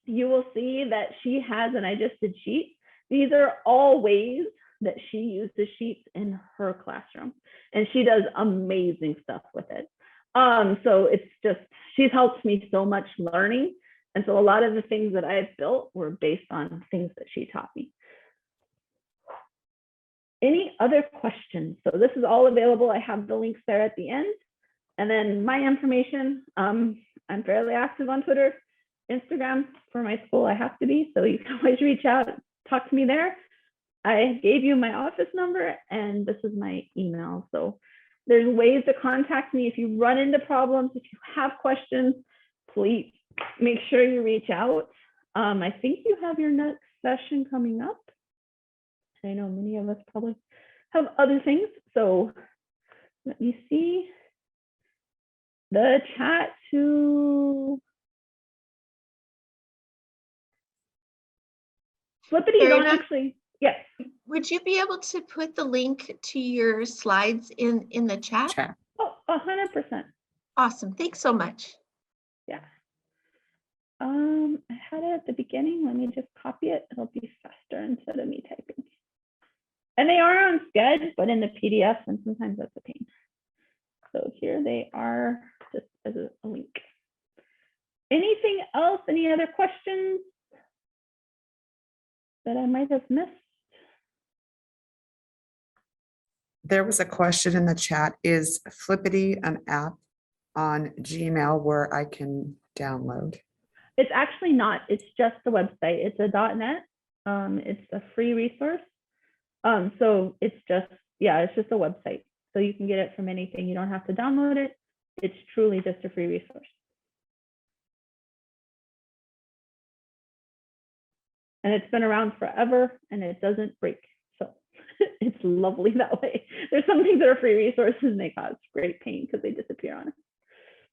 you will see that she has, and I just did sheets. These are all ways that she uses sheets in her classroom. And she does amazing stuff with it. So it's just, she's helped me so much learning. And so a lot of the things that I've built were based on things that she taught me. Any other questions? So this is all available. I have the links there at the end. And then my information, I'm fairly active on Twitter, Instagram. For my school, I have to be. So you can always reach out, talk to me there. I gave you my office number and this is my email. So there's ways to contact me if you run into problems, if you have questions, please make sure you reach out. I think you have your next session coming up. I know many of us probably have other things. So let me see the chat to Flippity, you don't actually, yes. Would you be able to put the link to your slides in the chat? Chat. Oh, 100%. Awesome. Thanks so much. Yeah. I had it at the beginning. Let me just copy it. It'll be faster instead of me typing. And they are on Sched, but in the PDF, and sometimes that's a pain. So here they are, just as a link. anything else? Any other questions that I might have missed? There was a question in the chat. Is Flippity an app on Gmail where I can download? It's actually not. It's just the website. It's a .NET. It's a free resource. So it's just, yeah, it's just a website. So you can get it from anything. You don't have to download it. It's truly just a free resource. And it's been around forever and it doesn't break. So it's lovely that way. There's some things that are free resources and they cause great pain because they disappear on us.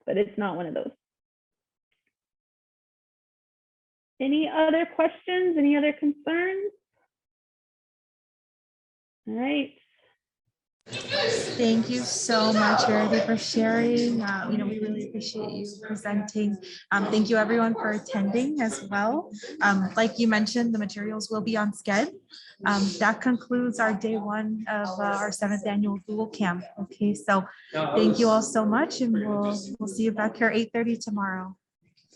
But it's not one of those. Any other questions? Any other concerns? All right. Thank you so much, Verity, for sharing. We really appreciate you presenting. Thank you everyone for attending as well. Like you mentioned, the materials will be on Sched. That concludes our day one of our 7th annual Dual Camp. Okay, so thank you all so much, and we'll see you back here 8:30 tomorrow.